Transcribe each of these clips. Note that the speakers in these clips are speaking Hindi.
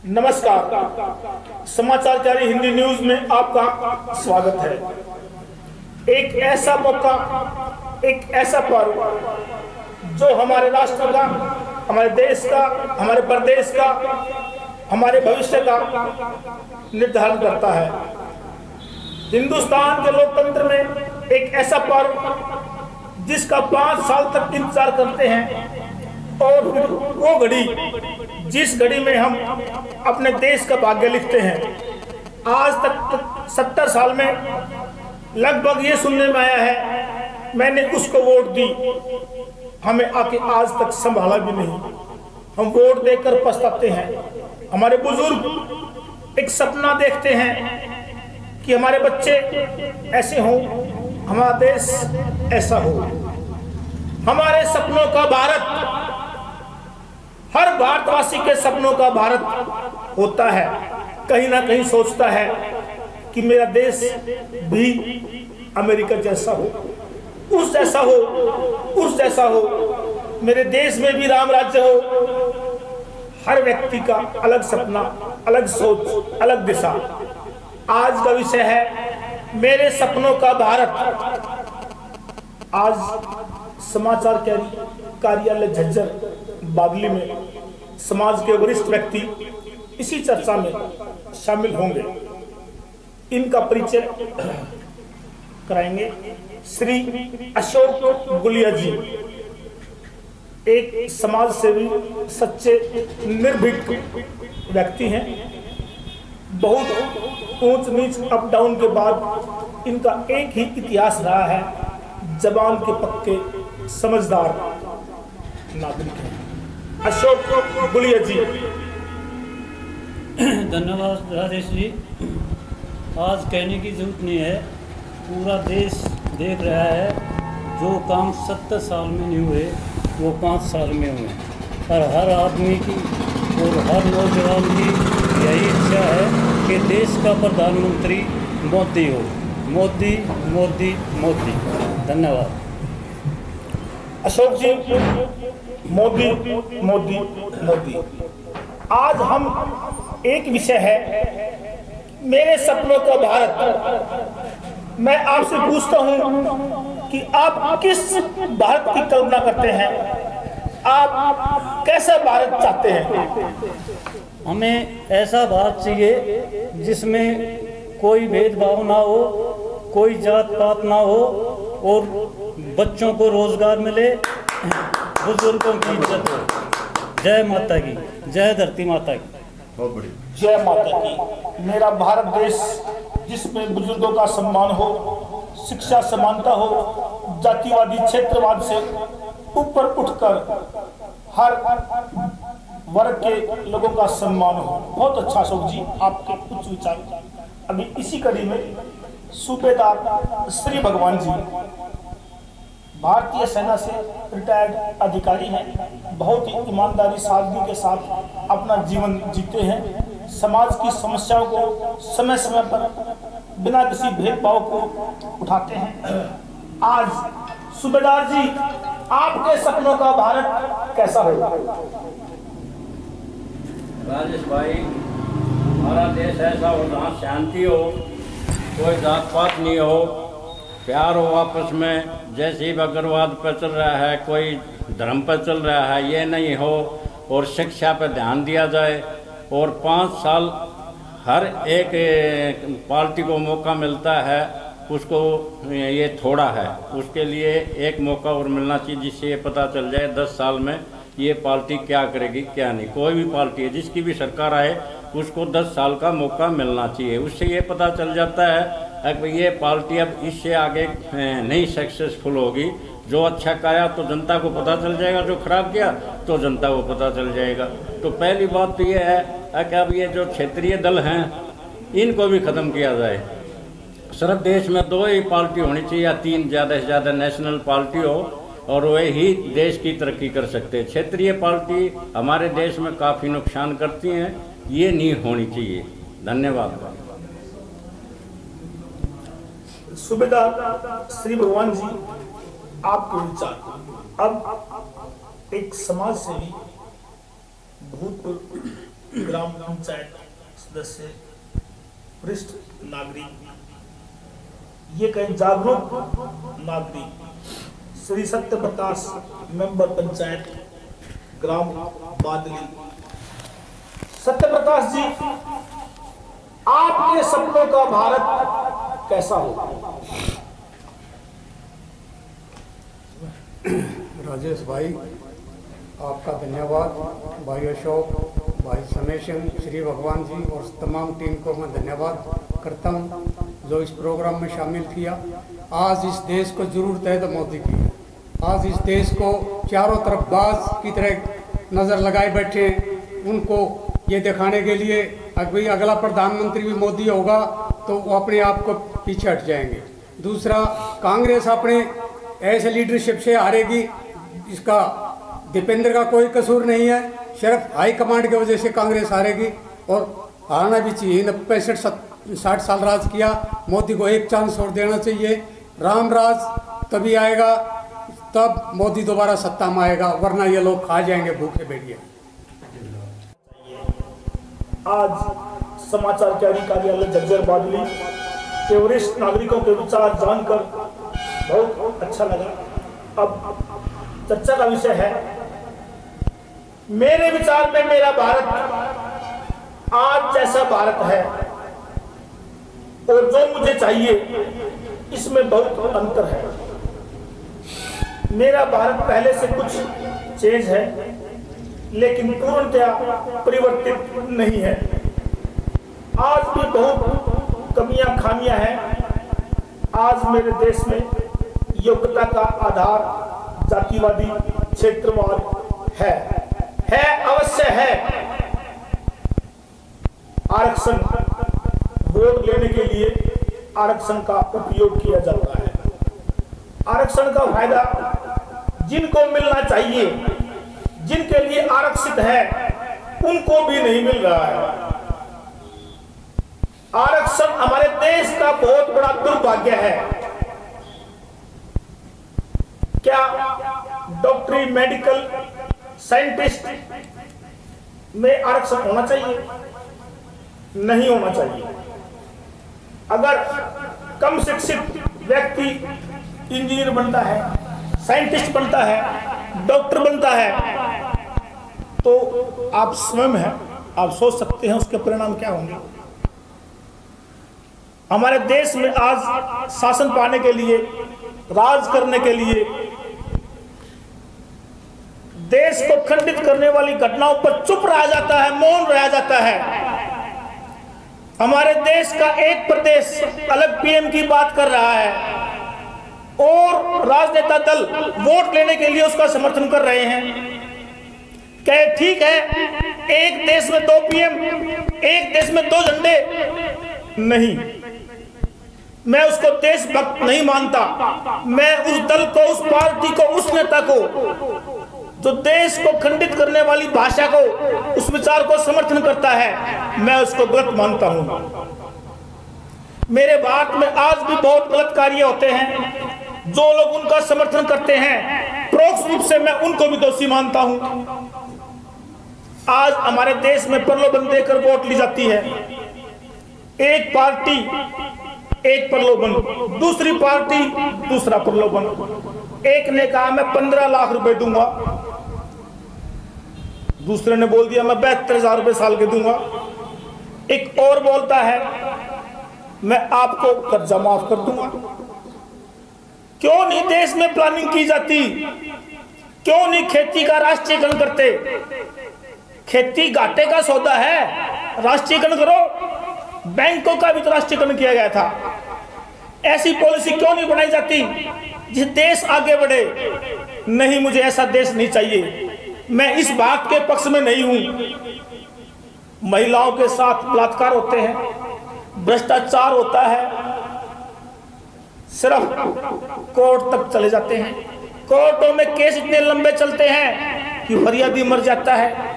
नमस्कार, समाचारकारी हिंदी न्यूज में आपका स्वागत है। एक ऐसा मौका, एक ऐसा पर्व जो हमारे राष्ट्र का, हमारे देश का, हमारे प्रदेश का, हमारे भविष्य का निर्धारण करता है। हिंदुस्तान के लोकतंत्र में एक ऐसा पर्व जिसका 5 साल तक इंतजार करते हैं, और फिर वो घड़ी जिस घड़ी में हम अपने देश का भाग्य लिखते हैं। आज तक 70 साल में लगभग ये सुनने में आया है, मैंने उसको वोट दी, हमें आके आज तक संभाला भी नहीं। हम वोट देकर पछताते हैं। हमारे बुजुर्ग एक सपना देखते हैं कि हमारे बच्चे ऐसे हों, हमारा देश ऐसा हो। हमारे सपनों का भारत, हर भारतवासी के सपनों का भारत होता है। कहीं ना कहीं सोचता है कि मेरा देश भी अमेरिका जैसा हो, उस जैसा हो, उस जैसा हो, मेरे देश में भी राम राज्य हो। हर व्यक्ति का अलग सपना, अलग सोच, अलग दिशा। आज का विषय है मेरे सपनों का भारत। आज समाचार कार्यालय झज्जर बागली में समाज के वरिष्ठ व्यक्ति इसी चर्चा में शामिल होंगे। इनका परिचय कराएंगे श्री अशोक गुलिया जी। एक समाज सेवी, सच्चे, निर्भीक व्यक्ति हैं। बहुत ऊंच नीच, अप डाउन के बाद इनका एक ही इतिहास रहा है, जबान के पक्के, समझदार नागरिक हैं। अशोक गुलिया जी। धन्यवाद राजेश जी। आज कहने की जरूरत नहीं है, पूरा देश देख रहा है। जो काम 70 साल में नहीं हुए वो 5 साल में हुए। और हर आदमी की और हर नौजवान की यही इच्छा है कि देश का प्रधानमंत्री मोदी हो। मोदी मोदी मोदी। धन्यवाद। अशोक जी, मोदी मोदी मोदी। आज हम एक विषय है मेरे सपनों का भारत। मैं आपसे पूछता हूं कि आप किस भारत की कल्पना करते हैं? आप कैसा भारत चाहते हैं? हमें ऐसा भारत चाहिए जिसमें कोई भेदभाव ना हो, कोई जात पात ना हो, और बच्चों को रोजगार मिले, बुजुर्गों की इज्जत हो। जय माता की, जय धरती माता की। बहुत बढ़िया। जय माता की। मेरा भारत देश जिसमें बुजुर्गों का सम्मान हो, शिक्षा समानता हो, जातिवादी क्षेत्रवाद से ऊपर उठकर हर वर्ग के लोगों का सम्मान हो। बहुत अच्छा अशोक जी, आपके कुछ विचार। अभी इसी कड़ी में सूबेदार श्री भगवान जी भारतीय सेना से रिटायर्ड अधिकारी हैं। बहुत ही ईमानदारी, सादगी के साथ अपना जीवन जीते हैं। समाज की समस्याओं को समय समय पर बिना किसी भेदभाव को उठाते हैं। आज सूबेदार जी, आपके सपनों का भारत कैसा होगा? राजेश भाई, हमारा देश ऐसा हो जहाँ शांति हो, कोई जात पात नहीं हो, प्यार हो आपस में। जैसे ही अग्रवाद पर चल रहा है, कोई धर्म पर चल रहा है, ये नहीं हो। और शिक्षा पर ध्यान दिया जाए। और 5 साल हर एक पार्टी को मौका मिलता है, उसको ये थोड़ा है। उसके लिए एक मौका और मिलना चाहिए, जिससे ये पता चल जाए 10 साल में ये पार्टी क्या करेगी क्या नहीं। कोई भी पार्टी है, जिसकी भी सरकार आए, उसको 10 साल का मौका मिलना चाहिए। उससे ये पता चल जाता है कि ये पार्टी अब इससे आगे नहीं सक्सेसफुल होगी। जो अच्छा किया तो जनता को पता चल जाएगा, जो खराब किया तो जनता को पता चल जाएगा। तो पहली बात तो ये है कि अब ये जो क्षेत्रीय दल हैं, इनको भी ख़त्म किया जाए। सिर्फ देश में 2 ही पार्टी होनी चाहिए, या 3 ज़्यादा से ज़्यादा नेशनल पार्टी हो, और वे ही देश की तरक्की कर सकते हैं। क्षेत्रीय पार्टी हमारे देश में काफ़ी नुकसान करती हैं, ये नहीं होनी चाहिए। धन्यवाद। सूबेदार श्री भगवान जी, आपके विचार। अब एक समाज सेवी, भूतपूर्व ग्राम पंचायत सदस्य, वरिष्ठ नागरिक, ये कहीं जागरूक नागरिक, श्री सत्य प्रकाश मेंबर पंचायत ग्राम बादली। सत्य प्रकाश जी, आपके सपनों का भारत कैसा होगा? राजेश भाई, आपका धन्यवाद। भाई अशोक, भाई समेशन, श्री भगवान जी और तमाम टीम को मैं धन्यवाद करता हूं जो इस प्रोग्राम में शामिल किया। आज इस देश को जरूरत है तो मोदी की है। आज इस देश को चारों तरफ बाज की तरह नज़र लगाए बैठे हैं। उनको ये दिखाने के लिए अभी अगला प्रधानमंत्री भी मोदी होगा तो वो अपने आप को पीछे हट जाएंगे। दूसरा, कांग्रेस अपने ऐसे लीडरशिप से हारेगी, इसका दीपेंद्र का कोई कसूर नहीं है, सिर्फ हाई कमांड की वजह से कांग्रेस हारेगी और हारना भी चाहिए। 65-60 साल राज किया, मोदी को एक चांस और देना चाहिए। राम राज तभी आएगा तब मोदी दोबारा सत्ता में आएगा, वरना ये लोग खा जाएंगे भूखे बैठिए। आज समाचार के कार्यालय झज्जर बादली के वरिष्ठ नागरिकों के विचार जानकर बहुत अच्छा लगा। अब चर्चा का विषय है, मेरे विचार में मेरा भारत आज जैसा भारत है और जो मुझे चाहिए इसमें बहुत अंतर है। मेरा भारत पहले से कुछ चेंज है लेकिन पूर्णतया परिवर्तित नहीं है। आज भी बहुत कमियां खामियां हैं। आज मेरे देश में योग्यता का आधार जातिवादी क्षेत्रवाद है अवश्य है। आरक्षण, वोट लेने के लिए आरक्षण का उपयोग किया जाता है। आरक्षण का फायदा जिनको मिलना चाहिए, जिनके लिए आरक्षित है, उनको भी नहीं मिल रहा है। आरक्षण हमारे देश का बहुत बड़ा दुर्भाग्य है। क्या डॉक्टरी, मेडिकल, साइंटिस्ट में आरक्षण होना चाहिए? नहीं होना चाहिए। अगर कम शिक्षित व्यक्ति इंजीनियर बनता है, साइंटिस्ट बनता है, डॉक्टर बनता है, तो आप स्वयं हैं, आप सोच सकते हैं उसके परिणाम क्या होंगे। हमारे देश में आज शासन पाने के लिए, राज करने के लिए, देश को खंडित करने वाली घटनाओं पर चुप रहा जाता है, मौन रहा जाता है। हमारे देश का एक प्रदेश अलग पीएम की बात कर रहा है और राजनेता दल वोट लेने के लिए उसका समर्थन कर रहे हैं। क्या ठीक है एक देश में 2 पीएम, एक देश में 2 झंडे? नहीं, मैं उसको देशभक्त नहीं मानता। मैं उस दल को, उस पार्टी को, उस नेता को जो देश को खंडित करने वाली भाषा को, उस विचार को समर्थन करता है, मैं उसको गलत मानता हूं। मेरे भारत में आज भी बहुत गलत कार्य होते हैं। जो लोग उनका समर्थन करते हैं, परोक्ष रूप से मैं उनको भी दोषी मानता हूं। आज हमारे देश में प्रलोभन देकर वोट ली जाती है। एक पार्टी एक प्रलोभन, दूसरी पार्टी दूसरा प्रलोभन। एक ने कहा मैं 15 लाख रुपए दूंगा, दूसरे ने बोल दिया मैं 72,000 रुपए साल के दूंगा। एक और बोलता है मैं आपको कर्जा माफ कर दूंगा। क्यों नहीं देश में प्लानिंग की जाती? क्यों नहीं खेती का राष्ट्रीयकरण करते? खेती घाटे का सौदा है, राष्ट्रीयकरण करो। बैंकों का भी तो राष्ट्रीयकरण किया गया था। ऐसी पॉलिसी क्यों नहीं बनाई जाती जिससे देश आगे बढ़े? नहीं, मुझे ऐसा देश नहीं चाहिए। मैं इस बात के पक्ष में नहीं हूं। महिलाओं के साथ बलात्कार होते हैं, भ्रष्टाचार होता है, सिर्फ कोर्ट तक चले जाते हैं। कोर्टों में केस इतने लंबे चलते हैं कि फरियादी मर जाता है।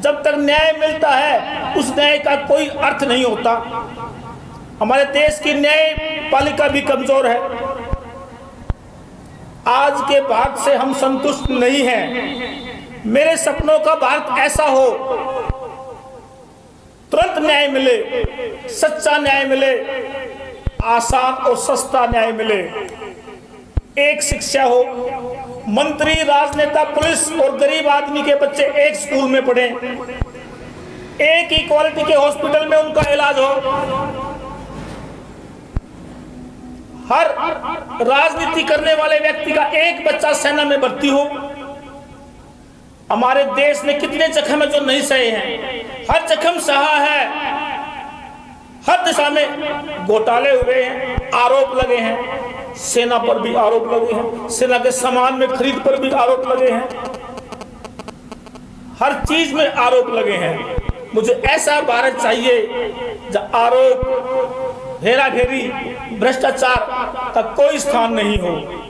जब तक न्याय मिलता है उस न्याय का कोई अर्थ नहीं होता। हमारे देश की न्यायपालिका भी कमजोर है। आज के भारत से हम संतुष्ट नहीं हैं। मेरे सपनों का भारत ऐसा हो न्याय मिले, सच्चा न्याय मिले, आसान और सस्ता न्याय मिले। एक शिक्षा हो, मंत्री, राजनेता, पुलिस और गरीब आदमी के बच्चे एक स्कूल में पढ़ें, एक ही क्वालिटी के हॉस्पिटल में उनका इलाज हो। हर राजनीति करने वाले व्यक्ति का एक बच्चा सेना में भर्ती हो। हमारे देश ने कितने जख्म है जो नहीं सहे हैं, हर जख्म सहा है। हर दिशा में घोटाले हुए हैं, आरोप लगे हैं, सेना पर भी आरोप लगे हैं, सेना के सामान में खरीद पर भी आरोप लगे हैं, हर चीज में आरोप लगे हैं। मुझे ऐसा भारत चाहिए जहां आरोप, हेराफेरी, भ्रष्टाचार का कोई स्थान नहीं हो।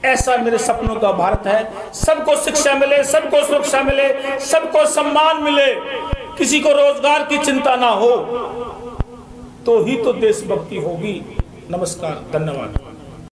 ऐसा मेरे सपनों का भारत है। सबको शिक्षा मिले, सबको सुरक्षा मिले, सबको सम्मान मिले, किसी को रोजगार की चिंता ना हो, तो ही तो देशभक्ति होगी। नमस्कार, धन्यवाद।